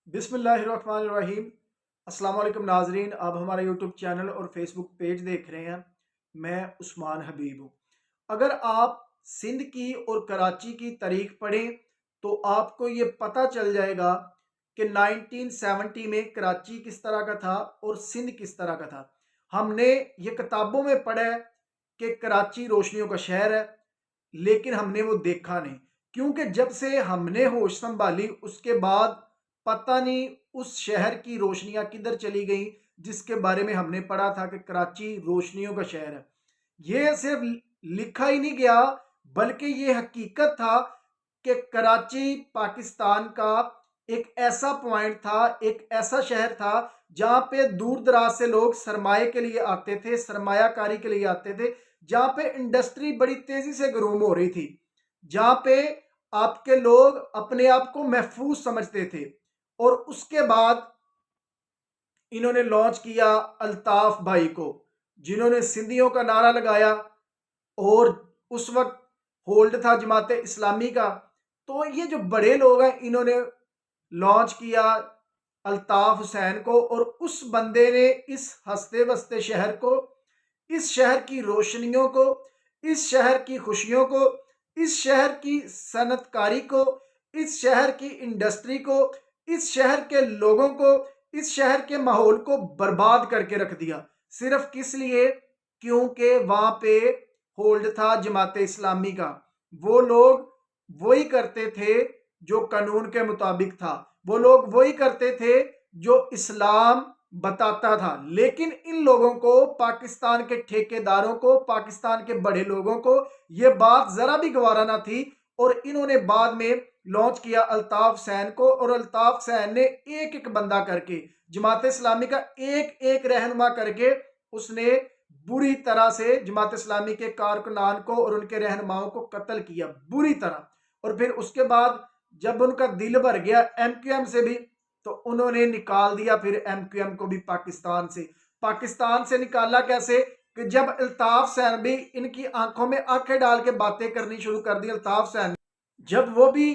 बिस्मिल्लाहिर्रहमानिर्रहीम। अस्सलाम वालेकुम नाजरीन, आप हमारा यूट्यूब चैनल और फेसबुक पेज देख रहे हैं। मैं उस्मान हबीब हूँ। अगर आप सिंध की और कराची की तारीख पढ़ें तो आपको ये पता चल जाएगा कि 1970 में कराची किस तरह का था और सिंध किस तरह का था। हमने ये किताबों में पढ़ा है कि कराची रोशनियों का शहर है, लेकिन हमने वो देखा नहीं, क्योंकि जब से हमने होश संभाली उसके बाद पता नहीं उस शहर की रोशनियां किधर चली गई जिसके बारे में हमने पढ़ा था कि कराची रोशनियों का शहर है। ये सिर्फ लिखा ही नहीं गया, बल्कि ये हकीकत था कि कराची पाकिस्तान का एक ऐसा पॉइंट था, एक ऐसा शहर था जहां पे दूर दराज से लोग सरमाए के लिए आते थे, सरमायाकारी के लिए आते थे, जहां पे इंडस्ट्री बड़ी तेजी से ग्रूम हो रही थी, जहां पे आपके लोग अपने आप को महफूज समझते थे। और उसके बाद इन्होंने लॉन्च किया अल्ताफ भाई को, जिन्होंने सिंधियों का नारा लगाया और उस वक्त होल्ड था जमात इस्लामी का। तो ये जो बड़े लोग हैं इन्होंने लॉन्च किया अल्ताफ हुसैन को, और उस बंदे ने इस हंसते बसते शहर को, इस शहर की रोशनियों को, इस शहर की खुशियों को, इस शहर की सनतकारी को, इस शहर की इंडस्ट्री को, इस शहर के लोगों को, इस शहर के माहौल को बर्बाद करके रख दिया। सिर्फ किस लिए? क्योंकि वहां पे होल्ड था जमात इस्लामी का। वो लोग वही करते थे जो कानून के मुताबिक था, वो लोग वही करते थे जो इस्लाम बताता था। लेकिन इन लोगों को, पाकिस्तान के ठेकेदारों को, पाकिस्तान के बड़े लोगों को यह बात जरा भी गवारा ना थी, और इन्होंने बाद में लॉन्च किया अल्ताफ हुसैन को। और अल्ताफ हुसैन ने एक एक बंदा करके, जमात इस्लामी का एक एक रहनुमा करके, उसने बुरी तरह से जमात इस्लामी के कारकुनान को और उनके रहनुमाओं को कत्ल किया बुरी तरह। और फिर उसके बाद जब उनका दिल भर गया एमक्यूएम से भी, तो उन्होंने निकाल दिया फिर एमक्यूएम को भी पाकिस्तान से। पाकिस्तान से निकाला कैसे? कि जब अल्ताफ हुसैन भी इनकी आंखों में आंखें डाल के बातें करनी शुरू कर दी, अल्ताफ हुसैन जब वो भी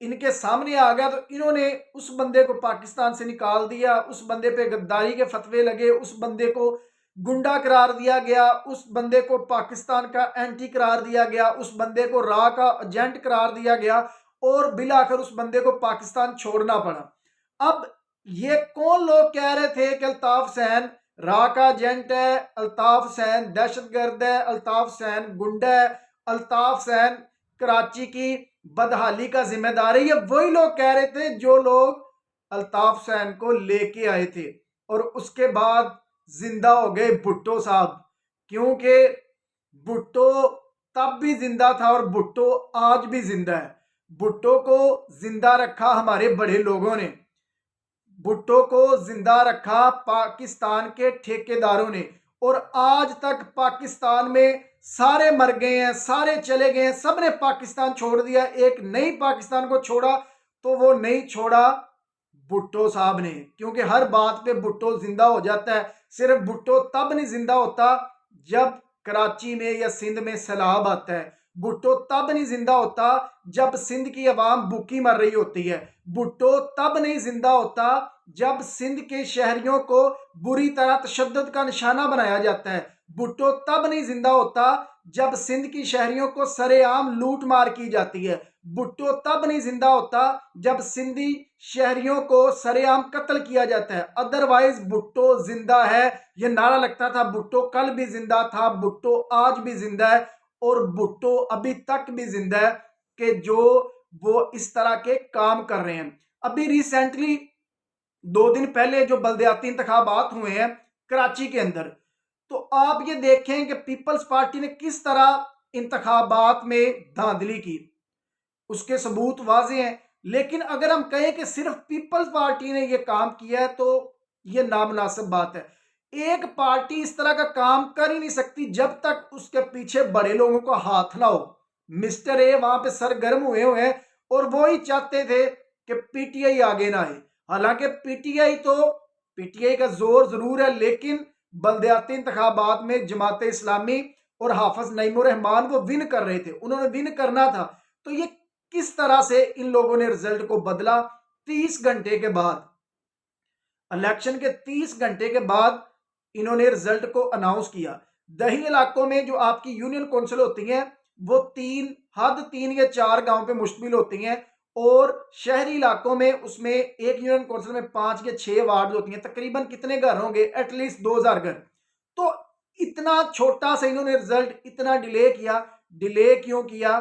इनके सामने आ गया, तो इन्होंने उस बंदे को पाकिस्तान से निकाल दिया। उस बंदे पे गद्दारी के फतवे लगे, उस बंदे को गुंडा करार दिया गया, उस बंदे को पाकिस्तान का एंटी करार दिया गया, उस बंदे को रा का एजेंट करार दिया गया, और बिलाखिर उस बंदे को पाकिस्तान छोड़ना पड़ा। अब ये कौन लोग कह रहे थे कि अल्ताफ हुसैन रा का एजेंट है, अल्ताफ हुसैन दहशतगर्द है, अल्ताफ हुसैन गुंडा है, अल्ताफ हुसैन कराची की बदहाली का जिम्मेदार है? ये वही लोग कह रहे थे जो लोग अल्ताफ हुसैन को लेके आए थे। और उसके बाद जिंदा हो गए भुट्टो साहब, क्योंकि भुट्टो तब भी जिंदा था और भुट्टो आज भी जिंदा है। भुट्टो को जिंदा रखा हमारे बड़े लोगों ने, भुट्टो को जिंदा रखा पाकिस्तान के ठेकेदारों ने। और आज तक पाकिस्तान में सारे मर गए हैं, सारे चले गए हैं, सबने पाकिस्तान छोड़ दिया। एक नई पाकिस्तान को छोड़ा, तो वो नहीं छोड़ा भुट्टो साहब ने, क्योंकि हर बात पे भुट्टो जिंदा हो जाता है। सिर्फ भुट्टो तब नहीं जिंदा होता जब कराची में या सिंध में सैलाब आता है। भुट्टो तब नहीं जिंदा होता जब सिंध की आवाम भूखी मर रही होती है। भुट्टो तब नहीं जिंदा होता जब सिंध के शहरियों को बुरी तरह तशद्दुद का निशाना बनाया जाता है। भुट्टो तब नहीं जिंदा होता जब सिंध की शहरियों को सरेआम लूट मार की जाती है। भुट्टो तब नहीं जिंदा होता जब सिंधी शहरियों को सरेआम कत्ल किया जाता है। अदरवाइज भुट्टो जिंदा है। यह नारा लगता था भुट्टो कल भी जिंदा था, भुट्टो आज भी जिंदा है, और भुट्टो अभी तक भी जिंदा है, कि जो वो इस तरह के काम कर रहे हैं। अभी रिसेंटली 2 दिन पहले जो बलदियाती इंतखाबात हुए हैं कराची के अंदर, तो आप ये देखें कि पीपल्स पार्टी ने किस तरह इंतखाबात में धांधली की, उसके सबूत वाजे हैं। लेकिन अगर हम कहें कि सिर्फ पीपल्स पार्टी ने यह काम किया है, तो यह नामुनासिब बात है। एक पार्टी इस तरह का काम कर ही नहीं सकती जब तक उसके पीछे बड़े लोगों का हाथ ना हो। मिस्टर ए वहां पे सरगर्म हुए हैं, और वो ही चाहते थे कि पीटीआई आगे ना आए। हालांकि पीटीआई का जोर जरूर है, लेकिन बलदियाती इंतखाबात में जमात इस्लामी और हाफिज नईमुर रहमान वो विन कर रहे थे, उन्होंने विन करना था। तो ये किस तरह से इन लोगों ने रिजल्ट को बदला? 30 घंटे के बाद इलेक्शन के 30 घंटे के बाद इन्होंने रिजल्ट को अनाउंस किया। दही इलाकों में जो आपकी यूनियन काउंसिल होती हैं वो 3 या 4 गांव पे मुश्तमिल होती हैं, और शहरी इलाकों में उसमें एक यूनियन काउंसिल में 5 या 6 वार्ड होती हैं। तकरीबन कितने घर होंगे? एटलीस्ट 2000 घर। तो इतना छोटा सा इन्होंने रिजल्ट इतना डिले किया। डिले क्यों किया?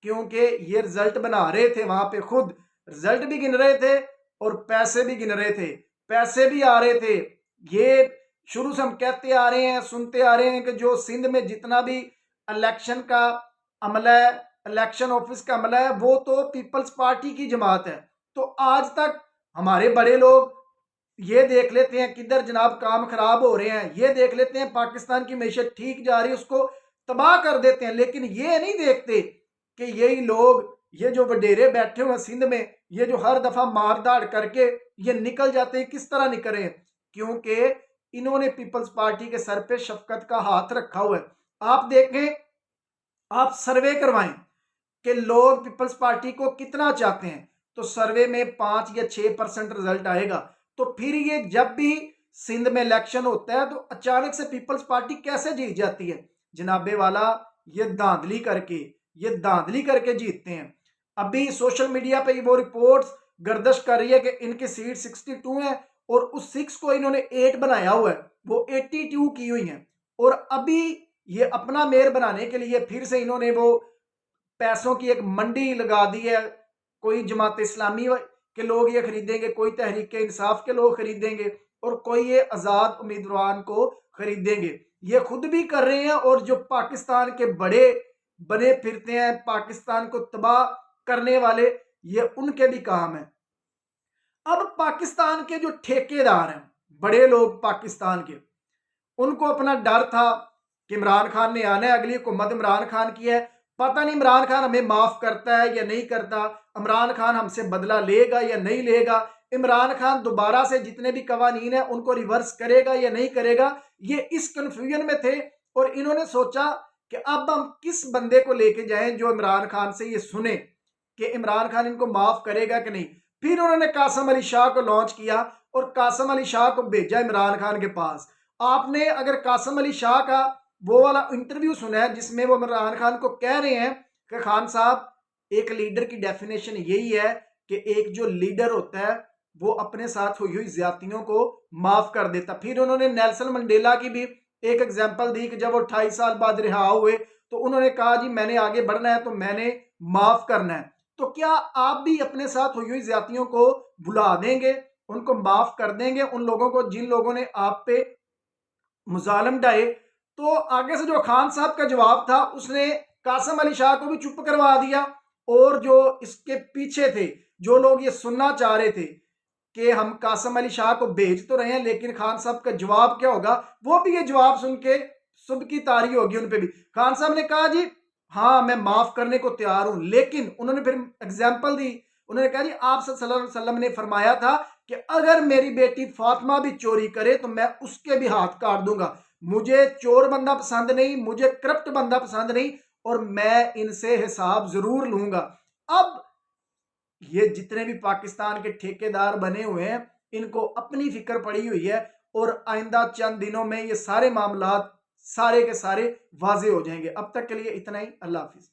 क्योंकि ये रिजल्ट बना रहे थे, वहां पे खुद रिजल्ट भी गिन रहे थे और पैसे भी गिन रहे थे, पैसे भी आ रहे थे। ये शुरू से हम कहते आ रहे हैं, सुनते आ रहे हैं कि जो सिंध में जितना भी इलेक्शन का अमला है, इलेक्शन ऑफिस का अमला है, वो तो पीपल्स पार्टी की जमात है। तो आज तक हमारे बड़े लोग ये देख लेते हैं किधर जनाब काम खराब हो रहे हैं, ये देख लेते हैं पाकिस्तान की मैशत ठीक जा रही है, उसको तबाह कर देते हैं। लेकिन ये नहीं देखते कि यही लोग, ये जो वडेरे बैठे हुए सिंध में, ये जो हर दफा मारदाड़ करके ये निकल जाते हैं, किस तरह निकल रहे हैं? क्योंकि इन्होंने पीपल्स पार्टी के सर पे शफकत का हाथ रखा हुआ है। आप देखें, आप सर्वे करवाएं कि लोग पीपल्स पार्टी को कितना चाहते हैं, तो सर्वे में 5 या 6% रिजल्ट आएगा। तो फिर ये जब भी सिंध में इलेक्शन होता है तो अचानक से पीपल्स पार्टी कैसे जीत जाती है? जनाबे वाला, ये धांधली करके जीतते हैं। अभी सोशल मीडिया पे वो रिपोर्ट्स गर्दिश कर रही है कि इनकी सीट 62 है और उस 6 को इन्होंने 8 बनाया हुआ है, वो 82 की हुई है। और अभी ये अपना मेयर बनाने के लिए फिर से इन्होंने वो पैसों की एक मंडी लगा दी है। कोई जमात इस्लामी के लोग ये खरीदेंगे, कोई तहरीक इंसाफ के लोग खरीदेंगे, और कोई ये आज़ाद उम्मीदवार को खरीदेंगे। ये खुद भी कर रहे हैं, और जो पाकिस्तान के बड़े बने फिरते हैं, पाकिस्तान को तबाह करने वाले, ये उनके भी काम है। अब पाकिस्तान के जो ठेकेदार हैं, बड़े लोग पाकिस्तान के, उनको अपना डर था कि इमरान खान ने आना है, अगली हुकूमत इमरान खान की है, पता नहीं इमरान खान हमें माफ करता है या नहीं करता, इमरान खान हमसे बदला लेगा या नहीं लेगा, इमरान खान दोबारा से जितने भी कवानीन है उनको रिवर्स करेगा या नहीं करेगा। ये इस कंफ्यूजन में थे, और इन्होंने सोचा कि अब हम किस बंदे को लेके जाएं जो इमरान खान से ये सुने कि इमरान खान इनको माफ करेगा कि नहीं। फिर उन्होंने कासिम अली शाह को लॉन्च किया और कासिम अली शाह को भेजा इमरान खान के पास। आपने अगर कासिम अली शाह का वो वाला इंटरव्यू सुना है जिसमें वो इमरान खान को कह रहे हैं कि खान साहब, एक लीडर की डेफिनेशन यही है कि एक जो लीडर होता है वो अपने साथ हुई ज्यादतियों को माफ कर देता। फिर उन्होंने नेल्सन मंडेला की भी एक एग्जांपल दी कि जब वो 28 साल बाद रिहा हुए तो उन्होंने कहा जी मैंने आगे बढ़ना है तो मैंने माफ करना है। तो क्या आप भी अपने साथ हुई ज्यादतियों को भुला देंगे, उनको माफ कर देंगे, उन लोगों को जिन लोगों ने आप पे मुजालम ढाए? तो आगे से जो खान साहब का जवाब था, उसने कासिम अली शाह को भी चुप करवा दिया, और जो इसके पीछे थे, जो लोग ये सुनना चाह रहे थे कि हम कासिम अली शाह को भेज तो रहे हैं लेकिन खान साहब का जवाब क्या होगा, वो भी ये जवाब सुन के सुबह की तारी होगी उन पे भी। खान साहब ने कहा जी हाँ मैं माफ करने को तैयार हूं, लेकिन उन्होंने फिर एग्जाम्पल दी। उन्होंने कहा जी आप सल्लल्लाहु अलैहि वसल्लम ने फरमाया था कि अगर मेरी बेटी फातिमा भी चोरी करे तो मैं उसके भी हाथ काट दूंगा। मुझे चोर बंदा पसंद नहीं, मुझे करप्ट बंदा पसंद नहीं, और मैं इनसे हिसाब जरूर लूंगा। अब ये जितने भी पाकिस्तान के ठेकेदार बने हुए हैं, इनको अपनी फिक्र पड़ी हुई है, और आइंदा चंद दिनों में ये सारे मामलात सारे के सारे वाजे हो जाएंगे। अब तक के लिए इतना ही। अल्लाह हाफिज।